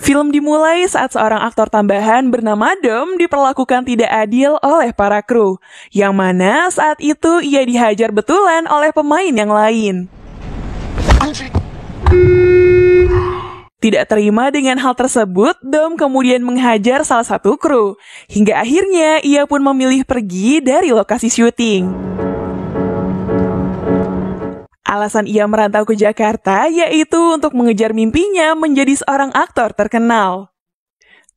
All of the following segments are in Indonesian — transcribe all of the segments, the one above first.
Film dimulai saat seorang aktor tambahan bernama Dom diperlakukan tidak adil oleh para kru, yang mana saat itu ia dihajar betulan oleh pemain yang lain. Tidak terima dengan hal tersebut, Dom kemudian menghajar salah satu kru, hingga akhirnya ia pun memilih pergi dari lokasi syuting. Alasan ia merantau ke Jakarta yaitu untuk mengejar mimpinya menjadi seorang aktor terkenal.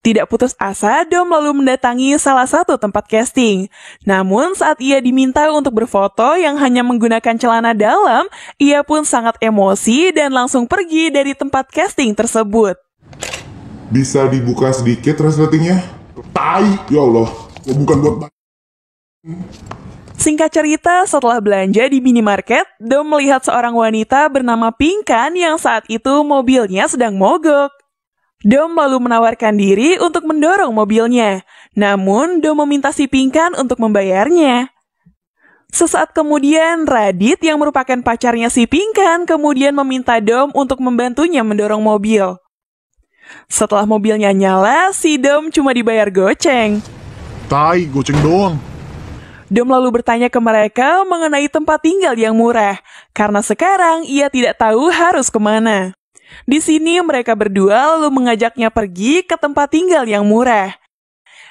Tidak putus asa, Dom lalu mendatangi salah satu tempat casting. Namun saat ia diminta untuk berfoto yang hanya menggunakan celana dalam, ia pun sangat emosi dan langsung pergi dari tempat casting tersebut. Bisa dibuka sedikit resletingnya? Tai, ya Allah, bukan buat... Singkat cerita, setelah belanja di minimarket, Dom melihat seorang wanita bernama Pinkan yang saat itu mobilnya sedang mogok. Dom lalu menawarkan diri untuk mendorong mobilnya, namun Dom meminta si Pinkan untuk membayarnya. Sesaat kemudian, Radit yang merupakan pacarnya si Pinkan kemudian meminta Dom untuk membantunya mendorong mobil. Setelah mobilnya nyala, si Dom cuma dibayar goceng. Tai, goceng doang. Dom lalu bertanya ke mereka mengenai tempat tinggal yang murah, karena sekarang ia tidak tahu harus kemana. Di sini mereka berdua lalu mengajaknya pergi ke tempat tinggal yang murah.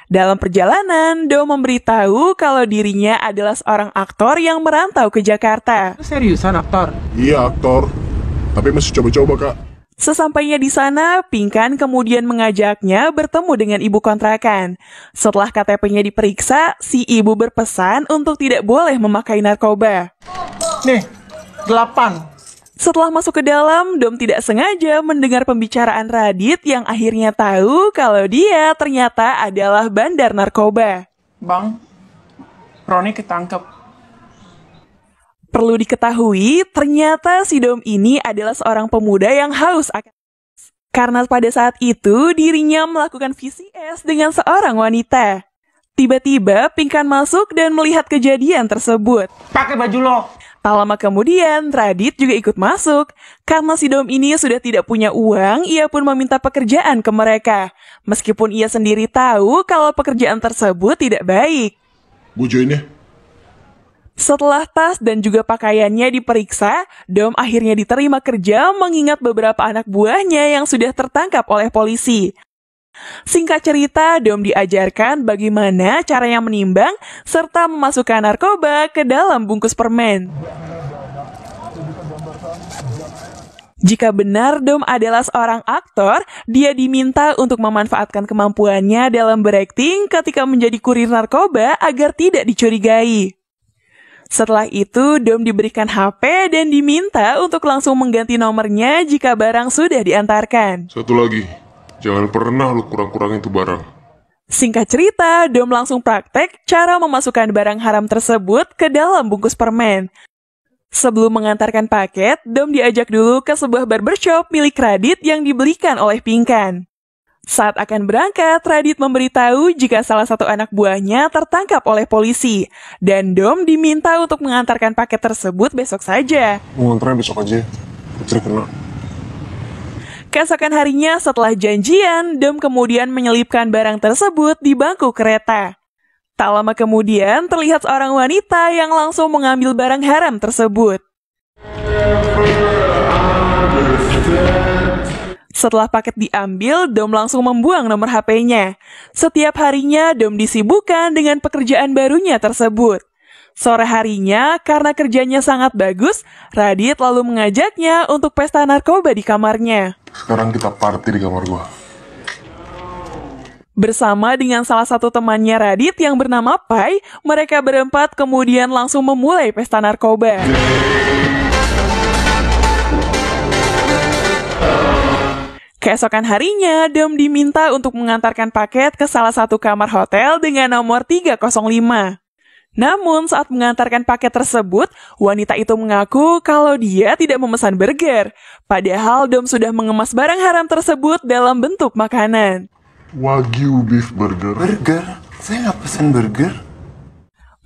Dalam perjalanan, Dom memberitahu kalau dirinya adalah seorang aktor yang merantau ke Jakarta. Seriusan aktor? Iya, aktor. Tapi masih coba-coba, Kak. Sesampainya di sana, Pinkan kemudian mengajaknya bertemu dengan ibu kontrakan. Setelah KTP-nya diperiksa, si ibu berpesan untuk tidak boleh memakai narkoba. Nih, 8. Setelah masuk ke dalam, Dom tidak sengaja mendengar pembicaraan Radit yang akhirnya tahu kalau dia ternyata adalah bandar narkoba. Bang, Roni ketangkep. Perlu diketahui, ternyata si Dom ini adalah seorang pemuda yang haus akan seks. Karena pada saat itu dirinya melakukan VCS dengan seorang wanita. Tiba-tiba Pinkan masuk dan melihat kejadian tersebut. Pakai baju lo. Tak lama kemudian, Radit juga ikut masuk. Karena si Dom ini sudah tidak punya uang, ia pun meminta pekerjaan ke mereka. Meskipun ia sendiri tahu kalau pekerjaan tersebut tidak baik. Bojoinnya? Setelah tas dan juga pakaiannya diperiksa, Dom akhirnya diterima kerja mengingat beberapa anak buahnya yang sudah tertangkap oleh polisi. Singkat cerita, Dom diajarkan bagaimana caranya menimbang serta memasukkan narkoba ke dalam bungkus permen. Jika benar Dom adalah seorang aktor, dia diminta untuk memanfaatkan kemampuannya dalam berakting ketika menjadi kurir narkoba agar tidak dicurigai. Setelah itu, Dom diberikan HP dan diminta untuk langsung mengganti nomornya jika barang sudah diantarkan. Satu lagi, jangan pernah lu kurang-kurangin tuh barang. Singkat cerita, Dom langsung praktek cara memasukkan barang haram tersebut ke dalam bungkus permen. Sebelum mengantarkan paket, Dom diajak dulu ke sebuah barbershop milik Radit yang dibelikan oleh Pinkan. Saat akan berangkat, Radit memberitahu jika salah satu anak buahnya tertangkap oleh polisi, dan Dom diminta untuk mengantarkan paket tersebut besok saja. Nganternya besok aja, putri kena. Keesokan harinya setelah janjian, Dom kemudian menyelipkan barang tersebut di bangku kereta. Tak lama kemudian, terlihat seorang wanita yang langsung mengambil barang haram tersebut. Setelah paket diambil, Dom langsung membuang nomor HP-nya. Setiap harinya, Dom disibukkan dengan pekerjaan barunya tersebut. Sore harinya, karena kerjanya sangat bagus, Radit lalu mengajaknya untuk pesta narkoba di kamarnya. Sekarang kita party di kamar gua. Bersama dengan salah satu temannya Radit yang bernama Pai, mereka berempat kemudian langsung memulai pesta narkoba. Keesokan harinya, Dom diminta untuk mengantarkan paket ke salah satu kamar hotel dengan nomor 305. Namun saat mengantarkan paket tersebut, wanita itu mengaku kalau dia tidak memesan burger. Padahal Dom sudah mengemas barang haram tersebut dalam bentuk makanan. Wagyu beef burger. Burger? Saya nggak pesan burger.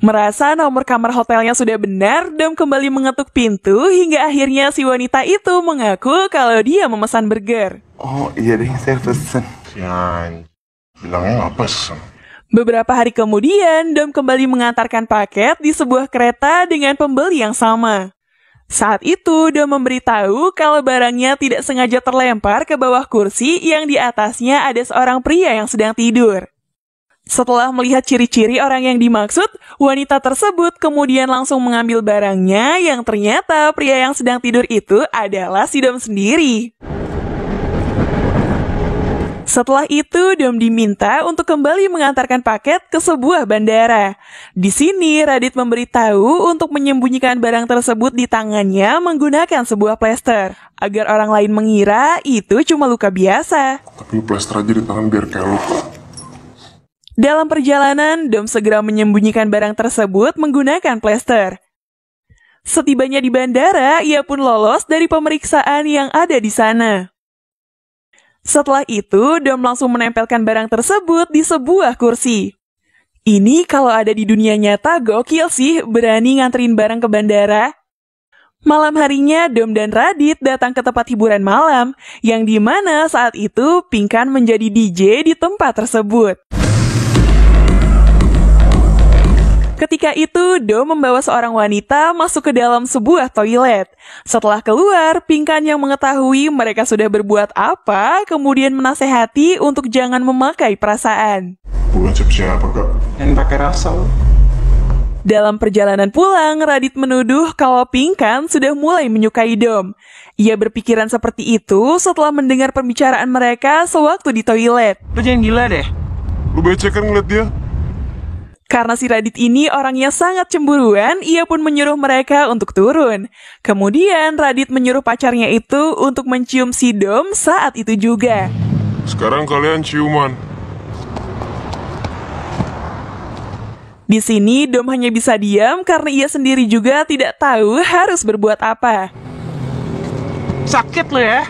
Merasa nomor kamar hotelnya sudah benar, Dom kembali mengetuk pintu hingga akhirnya si wanita itu mengaku kalau dia memesan burger. Oh iya deh, saya pesen. Ya, bilangnya nggak pesen. Beberapa hari kemudian, Dom kembali mengantarkan paket di sebuah kereta dengan pembeli yang sama. Saat itu, Dom memberitahu kalau barangnya tidak sengaja terlempar ke bawah kursi yang di atasnya ada seorang pria yang sedang tidur. Setelah melihat ciri-ciri orang yang dimaksud, wanita tersebut kemudian langsung mengambil barangnya yang ternyata pria yang sedang tidur itu adalah si Dom sendiri. Setelah itu, Dom diminta untuk kembali mengantarkan paket ke sebuah bandara. Di sini, Radit memberitahu untuk menyembunyikan barang tersebut di tangannya menggunakan sebuah plester, agar orang lain mengira itu cuma luka biasa. Tapi plester aja di tangan biar kayak luka. Dalam perjalanan, Dom segera menyembunyikan barang tersebut menggunakan plester. Setibanya di bandara, ia pun lolos dari pemeriksaan yang ada di sana. Setelah itu, Dom langsung menempelkan barang tersebut di sebuah kursi. Ini kalau ada di dunia nyata gokil sih, berani nganterin barang ke bandara. Malam harinya, Dom dan Radit datang ke tempat hiburan malam, yang dimana saat itu Pinkan menjadi DJ di tempat tersebut. Ketika itu, Dom membawa seorang wanita masuk ke dalam sebuah toilet. Setelah keluar, Pinkan yang mengetahui mereka sudah berbuat apa, kemudian menasehati untuk jangan memakai perasaan. Bukan siapa kak? Jangan pakai rasa lo. Dalam perjalanan pulang, Radit menuduh kalau Pinkan sudah mulai menyukai Dom. Ia berpikiran seperti itu setelah mendengar pembicaraan mereka sewaktu di toilet. Lo jangan gila deh. Lu becek kan ngeliat dia? Karena si Radit ini orangnya sangat cemburuan, ia pun menyuruh mereka untuk turun. Kemudian Radit menyuruh pacarnya itu untuk mencium si Dom saat itu juga. Sekarang kalian ciuman. Di sini Dom hanya bisa diam karena ia sendiri juga tidak tahu harus berbuat apa. Sakit lo ya.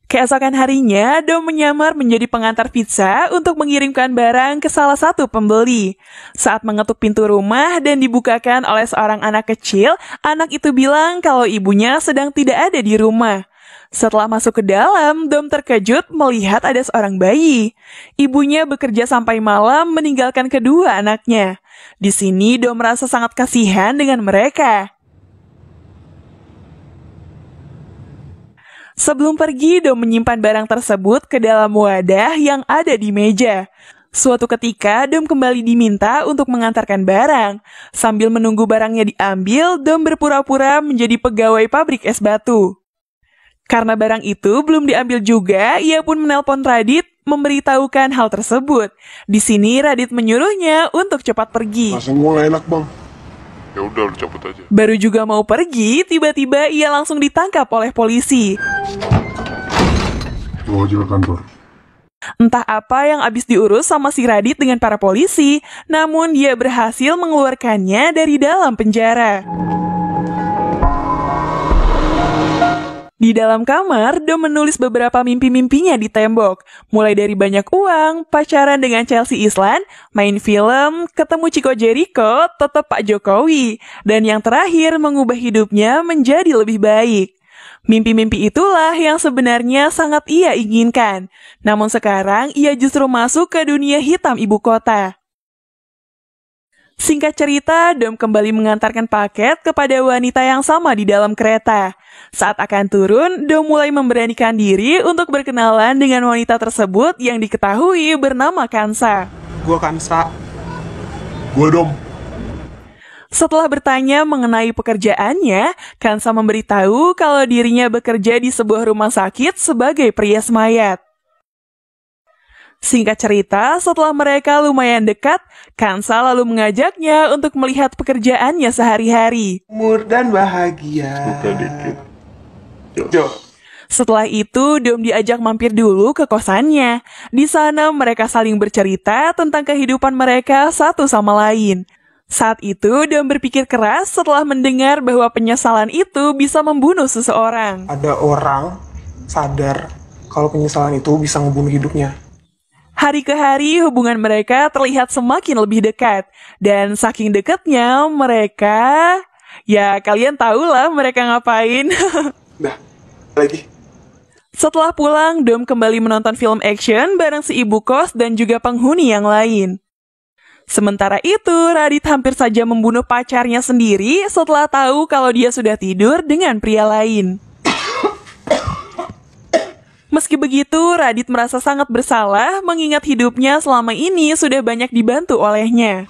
Keesokan harinya, Dom menyamar menjadi pengantar pizza untuk mengirimkan barang ke salah satu pembeli. Saat mengetuk pintu rumah dan dibukakan oleh seorang anak kecil, anak itu bilang kalau ibunya sedang tidak ada di rumah. Setelah masuk ke dalam, Dom terkejut melihat ada seorang bayi. Ibunya bekerja sampai malam meninggalkan kedua anaknya. Di sini, Dom merasa sangat kasihan dengan mereka. Sebelum pergi, Dom menyimpan barang tersebut ke dalam wadah yang ada di meja. Suatu ketika, Dom kembali diminta untuk mengantarkan barang. Sambil menunggu barangnya diambil, Dom berpura-pura menjadi pegawai pabrik es batu. Karena barang itu belum diambil juga, ia pun menelpon Radit memberitahukan hal tersebut. Di sini, Radit menyuruhnya untuk cepat pergi. Rasanya gue gak enak bang. Ya udah lu cabut aja. Baru juga mau pergi, tiba-tiba ia langsung ditangkap oleh polisi. Bawa aja ke kantor. Entah apa yang abis diurus sama si Radit dengan para polisi, namun dia berhasil mengeluarkannya dari dalam penjara. Di dalam kamar, Dom menulis beberapa mimpi-mimpinya di tembok. Mulai dari banyak uang, pacaran dengan Chelsea Islan, main film, ketemu Chico Jericho, tetap Pak Jokowi. Dan yang terakhir, mengubah hidupnya menjadi lebih baik. Mimpi-mimpi itulah yang sebenarnya sangat ia inginkan. Namun sekarang, ia justru masuk ke dunia hitam ibu kota. Singkat cerita, Dom kembali mengantarkan paket kepada wanita yang sama di dalam kereta. Saat akan turun, Dom mulai memberanikan diri untuk berkenalan dengan wanita tersebut yang diketahui bernama Kansa. Gua Kansa. Gue Dom. Setelah bertanya mengenai pekerjaannya, Kansa memberitahu kalau dirinya bekerja di sebuah rumah sakit sebagai perias mayat. Singkat cerita, setelah mereka lumayan dekat, Kansa lalu mengajaknya untuk melihat pekerjaannya sehari-hari. Umur dan bahagia. Buka dikit. Jo. Setelah itu, Dom diajak mampir dulu ke kosannya. Di sana mereka saling bercerita tentang kehidupan mereka satu sama lain. Saat itu, Dom berpikir keras setelah mendengar bahwa penyesalan itu bisa membunuh seseorang. Ada orang sadar kalau penyesalan itu bisa ngebunuh hidupnya. Hari ke hari hubungan mereka terlihat semakin lebih dekat. Dan saking dekatnya mereka... Ya kalian tahulah mereka ngapain. Dah, lagi. Setelah pulang, Dom kembali menonton film action bareng si ibu kos dan juga penghuni yang lain. Sementara itu, Radit hampir saja membunuh pacarnya sendiri setelah tahu kalau dia sudah tidur dengan pria lain. Meski begitu, Radit merasa sangat bersalah mengingat hidupnya selama ini sudah banyak dibantu olehnya.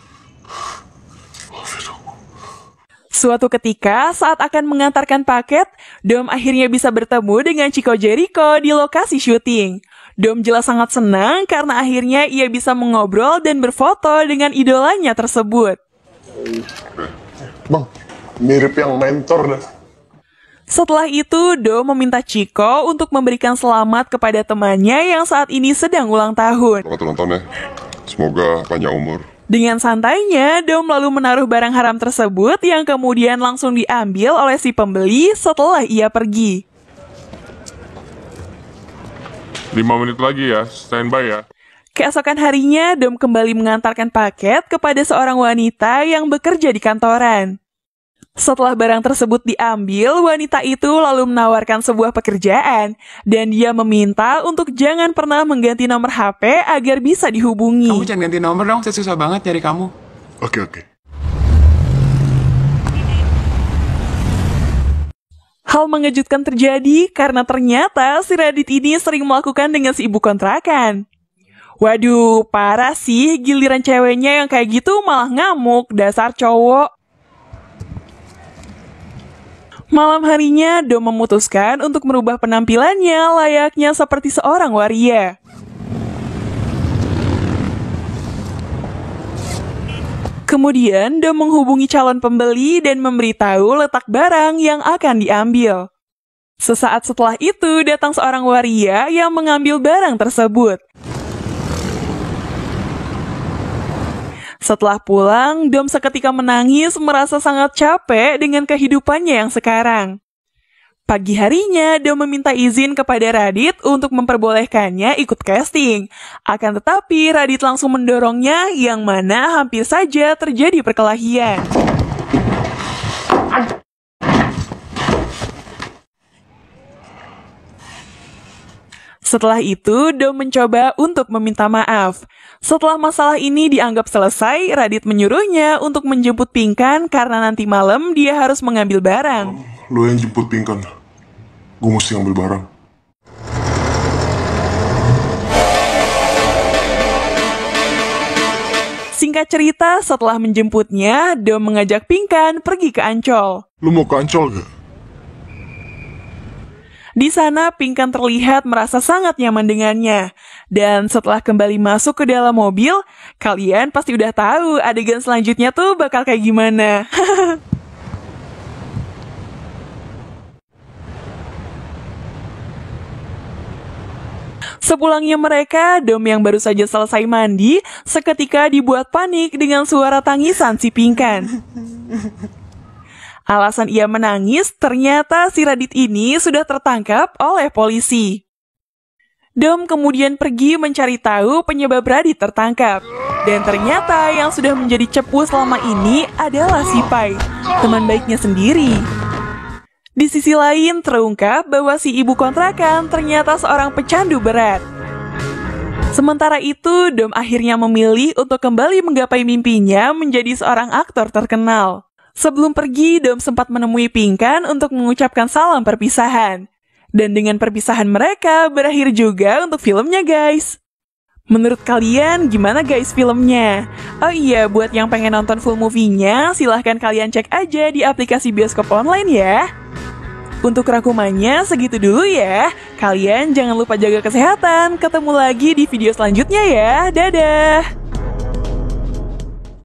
Suatu ketika, saat akan mengantarkan paket, Dom akhirnya bisa bertemu dengan Chico Jericho di lokasi syuting. Dom jelas sangat senang karena akhirnya ia bisa mengobrol dan berfoto dengan idolanya tersebut. Bang, mirip yang mentor dah. Setelah itu, Dom meminta Chico untuk memberikan selamat kepada temannya yang saat ini sedang ulang tahun. Selamat ulang tahun ya. Semoga panjang umur. Dengan santainya, Dom lalu menaruh barang haram tersebut yang kemudian langsung diambil oleh si pembeli setelah ia pergi. 5 menit lagi ya, standby ya. Keesokan harinya, Dom kembali mengantarkan paket kepada seorang wanita yang bekerja di kantoran. Setelah barang tersebut diambil, wanita itu lalu menawarkan sebuah pekerjaan, dan dia meminta untuk jangan pernah mengganti nomor HP agar bisa dihubungi. Kamu jangan ganti nomor dong, saya susah banget nyari kamu. Oke. Hal mengejutkan terjadi karena ternyata si Radit ini sering melakukan dengan si ibu kontrakan. Waduh, parah sih, giliran ceweknya yang kayak gitu malah ngamuk, dasar cowok. Malam harinya, Dom memutuskan untuk merubah penampilannya layaknya seperti seorang waria. Kemudian, Dom menghubungi calon pembeli dan memberitahu letak barang yang akan diambil. Sesaat setelah itu, datang seorang waria yang mengambil barang tersebut. Setelah pulang, Dom seketika menangis merasa sangat capek dengan kehidupannya yang sekarang. Pagi harinya, Dom meminta izin kepada Radit untuk memperbolehkannya ikut casting. Akan tetapi, Radit langsung mendorongnya yang mana hampir saja terjadi perkelahian. Setelah itu, Dom mencoba untuk meminta maaf. Setelah masalah ini dianggap selesai, Radit menyuruhnya untuk menjemput Pinkan karena nanti malam dia harus mengambil barang. Lu yang jemput Pinkan. Gue mesti ngambil barang. Singkat cerita, setelah menjemputnya, Dom mengajak Pinkan pergi ke Ancol. Lu mau ke Ancol gak? Di sana, Pinkan terlihat merasa sangat nyaman dengannya. Dan setelah kembali masuk ke dalam mobil, kalian pasti udah tahu adegan selanjutnya tuh bakal kayak gimana. Sepulangnya mereka, Dom yang baru saja selesai mandi, seketika dibuat panik dengan suara tangisan si Pinkan. Alasan ia menangis, ternyata si Radit ini sudah tertangkap oleh polisi. Dom kemudian pergi mencari tahu penyebab Radit tertangkap. Dan ternyata yang sudah menjadi cepu selama ini adalah si Pai, teman baiknya sendiri. Di sisi lain, terungkap bahwa si ibu kontrakan ternyata seorang pecandu berat. Sementara itu, Dom akhirnya memilih untuk kembali menggapai mimpinya menjadi seorang aktor terkenal. Sebelum pergi, Dom sempat menemui Pinkan untuk mengucapkan salam perpisahan. Dan dengan perpisahan mereka, berakhir juga untuk filmnya, guys. Menurut kalian, gimana guys filmnya? Oh iya, buat yang pengen nonton full movie-nya, silahkan kalian cek aja di aplikasi bioskop online ya. Untuk rangkumannya segitu dulu ya. Kalian jangan lupa jaga kesehatan. Ketemu lagi di video selanjutnya ya. Dadah!